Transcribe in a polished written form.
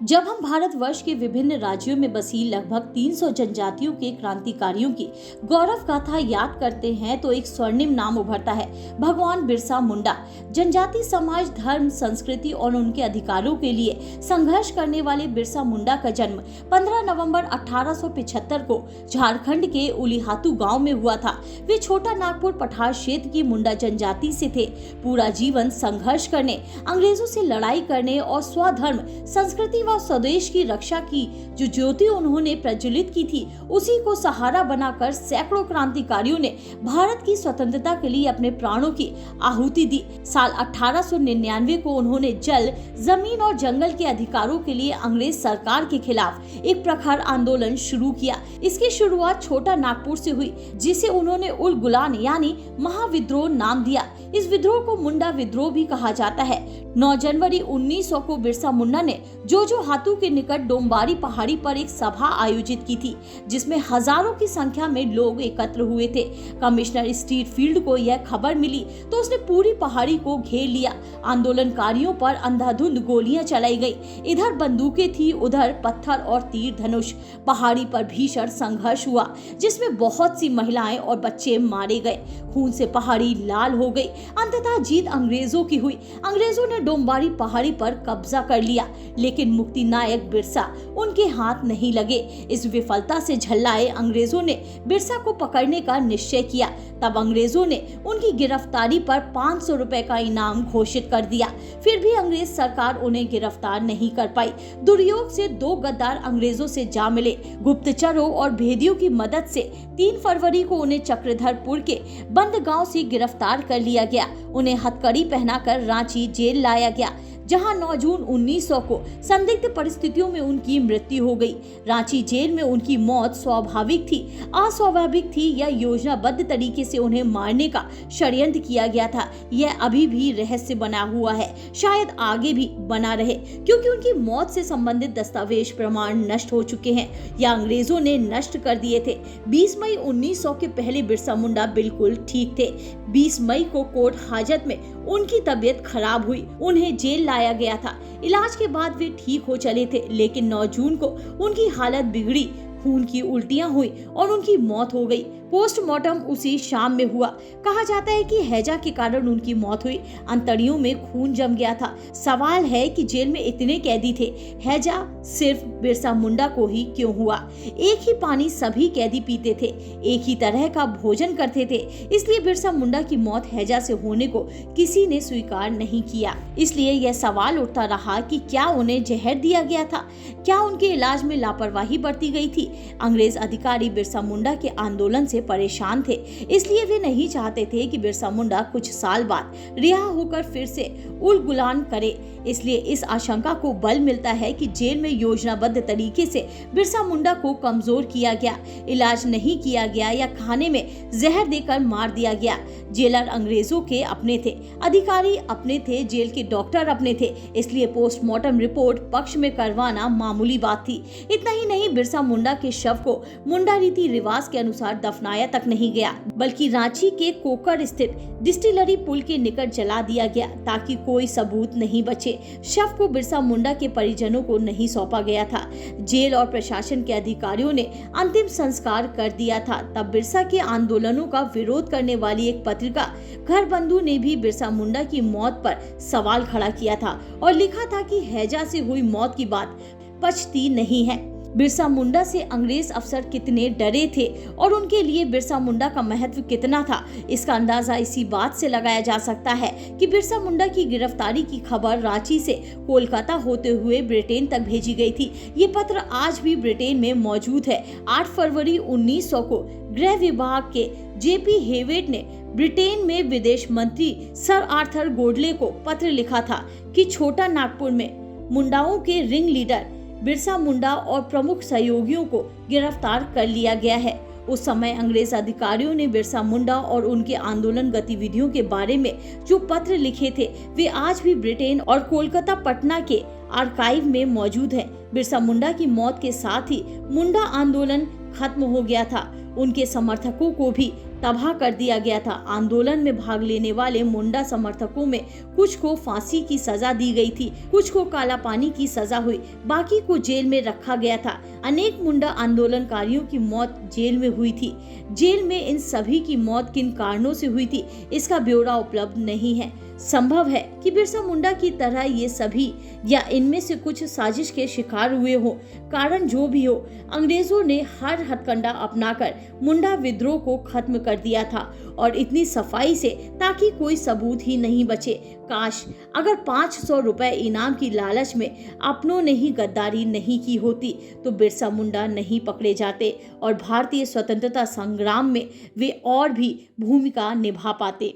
जब हम भारतवर्ष के विभिन्न राज्यों में बसी लगभग 300 जनजातियों के क्रांतिकारियों की गौरव गाथा याद करते हैं तो एक स्वर्णिम नाम उभरता है, भगवान बिरसा मुंडा। जनजाति समाज, धर्म, संस्कृति और उनके अधिकारों के लिए संघर्ष करने वाले बिरसा मुंडा का जन्म 15 नवंबर 1875 को झारखंड के उलीहातू गांव में हुआ था। वे छोटा नागपुर पठार क्षेत्र की मुंडा जनजाति से थे। पूरा जीवन संघर्ष करने, अंग्रेजों से लड़ाई करने और स्वधर्म, संस्कृति व स्वदेश की रक्षा की जो ज्योति उन्होंने प्रज्वलित की थी, उसी को सहारा बनाकर सैकड़ों क्रांतिकारियों ने भारत की स्वतंत्रता के लिए अपने प्राणों की आहुति दी। साल 1899 को उन्होंने जल, जमीन और जंगल के अधिकारों के लिए अंग्रेज सरकार के खिलाफ एक प्रखर आंदोलन शुरू किया। इसकी शुरुआत छोटा नागपुर से हुई, जिसे उन्होंने उल गुलान यानी महाविद्रोह नाम दिया। इस विद्रोह को मुंडा विद्रोह भी कहा जाता है। 9 जनवरी 1900 को बिरसा मुंडा ने जोजो हातू के निकट डोम्बारी पहाड़ी पर एक सभा आयोजित की थी, जिसमें हजारों की संख्या में लोग एकत्र हुए थे। कमिश्नर स्ट्रीट फील्ड को यह खबर मिली तो उसने पूरी पहाड़ी को घेर लिया। आंदोलनकारियों पर अंधाधुंध गोलियां चलाई गई। इधर बंदूकें थी, उधर पत्थर और तीर धनुष। पहाड़ी पर भीषण संघर्ष हुआ, जिसमें बहुत सी महिलाएं और बच्चे मारे गए। खून से पहाड़ी लाल हो गई। अंततः जीत अंग्रेजों की हुई। अंग्रेजों ने डोम्बारी पहाड़ी पर कब्जा कर लिया, लेकिन मुक्ति नायक बिरसा उनके हाथ नहीं लगे। इस विफलता से झल्लाए अंग्रेजों ने बिरसा को पकड़ने का निश्चय किया। तब अंग्रेजों ने उनकी गिरफ्तारी पर 500 रुपए का इनाम घोषित कर दिया। फिर भी अंग्रेज सरकार उन्हें गिरफ्तार नहीं कर पाई। दुर्योग से 2 गद्दार अंग्रेजों से जा मिले। गुप्तचरों और भेदियों की मदद से 3 फरवरी को उन्हें चक्रधरपुर के बंद गांव से गिरफ्तार कर लिया गया। उन्हें हथकड़ी पहनाकर रांची जेल लाया गया, जहां 9 जून 1900 को संदिग्ध परिस्थितियों में उनकी मृत्यु हो गई। रांची जेल में उनकी मौत स्वाभाविक थी, अस्वाभाविक थी या योजनाबद्ध तरीके से उन्हें मारने का षड्यंत्र किया गया था, यह अभी भी रहस्य बना हुआ है। शायद आगे भी बना रहे, क्योंकि उनकी मौत से संबंधित दस्तावेज प्रमाण नष्ट हो चुके हैं या अंग्रेजों ने नष्ट कर दिए थे। 20 मई 1900 के पहले बिरसा मुंडा बिल्कुल ठीक थे। 20 मई को कोर्ट हाजत में उनकी तबीयत खराब हुई। उन्हें जेल लाया गया था। इलाज के बाद वे ठीक हो चले थे, लेकिन 9 जून को उनकी हालत बिगड़ी। खून की उल्टियां हुई और उनकी मौत हो गई। पोस्टमार्टम उसी शाम में हुआ। कहा जाता है कि हैजा के कारण उनकी मौत हुई। अंतड़ियों में खून जम गया था। सवाल है कि जेल में इतने कैदी थे, हैजा सिर्फ बिरसा मुंडा को ही क्यों हुआ? एक ही पानी सभी कैदी पीते थे, एक ही तरह का भोजन करते थे, इसलिए बिरसा मुंडा की मौत हैजा से होने को किसी ने स्वीकार नहीं किया। इसलिए यह सवाल उठता रहा कि क्या उन्हें जहर दिया गया था? क्या उनके इलाज में लापरवाही बरती गई थी? अंग्रेज अधिकारी बिरसा मुंडा के आंदोलन से परेशान थे, इसलिए वे नहीं चाहते थे कि बिरसा मुंडा कुछ साल बाद रिहा होकर फिर से उल गुलान करे। इसलिए इस आशंका को बल मिलता है कि जेल में योजनाबद्ध तरीके से बिरसा मुंडा को कमजोर किया गया, इलाज नहीं किया गया या खाने में जहर देकर मार दिया गया। जेलर अंग्रेजों के अपने थे, अधिकारी अपने थे, जेल के डॉक्टर अपने थे, इसलिए पोस्टमार्टम रिपोर्ट पक्ष में करवाना मामूली बात थी। इतना ही नहीं, बिरसा मुंडा के शव को मुंडा रीति रिवाज के अनुसार दफनाया तक नहीं गया, बल्कि रांची के कोकर स्थित डिस्टिलरी पुल के निकट जला दिया गया, ताकि कोई सबूत नहीं बचे। शव को बिरसा मुंडा के परिजनों को नहीं सौंपा गया था। जेल और प्रशासन के अधिकारियों ने अंतिम संस्कार कर दिया था। तब बिरसा के आंदोलनों का विरोध करने वाली एक पत्रिका घर बंधु ने भी बिरसा मुंडा की मौत पर सवाल खड़ा किया था और लिखा था कि हैजा से हुई मौत की बात पचती नहीं है। बिरसा मुंडा से अंग्रेज अफसर कितने डरे थे और उनके लिए बिरसा मुंडा का महत्व कितना था, इसका अंदाजा इसी बात से लगाया जा सकता है कि बिरसा मुंडा की गिरफ्तारी की खबर रांची से कोलकाता होते हुए ब्रिटेन तक भेजी गई थी। ये पत्र आज भी ब्रिटेन में मौजूद है। 8 फरवरी 1900 को गृह विभाग के जेपी हेवेट ने ब्रिटेन में विदेश मंत्री सर आर्थर गोडले को पत्र लिखा था कि छोटा नागपुर में मुंडाओं के रिंग लीडर बिरसा मुंडा और प्रमुख सहयोगियों को गिरफ्तार कर लिया गया है। उस समय अंग्रेज अधिकारियों ने बिरसा मुंडा और उनके आंदोलन गतिविधियों के बारे में जो पत्र लिखे थे, वे आज भी ब्रिटेन और कोलकाता पटना के आर्काइव में मौजूद हैं। बिरसा मुंडा की मौत के साथ ही मुंडा आंदोलन खत्म हो गया था। उनके समर्थकों को भी तबाह कर दिया गया था। आंदोलन में भाग लेने वाले मुंडा समर्थकों में कुछ को फांसी की सजा दी गई थी, कुछ को काला पानी की सजा हुई, बाकी को जेल में रखा गया था। अनेक मुंडा आंदोलनकारियों की मौत जेल में हुई थी। जेल में इन सभी की मौत किन कारणों से हुई थी, इसका ब्यौरा उपलब्ध नहीं है। संभव है कि बिरसा मुंडा की तरह ये सभी या इनमें से कुछ साजिश के शिकार हुए हो। कारण जो भी हो, अंग्रेजों ने हर हथकंडा अपनाकर मुंडा विद्रोह को खत्म कर दिया था, और इतनी सफाई से ताकि कोई सबूत ही नहीं बचे। काश अगर 500 रुपए इनाम की लालच में अपनों ने ही गद्दारी नहीं की होती तो बिरसा मुंडा नहीं पकड़े जाते और भारतीय स्वतंत्रता संग्राम में वे और भी भूमिका निभा पाते।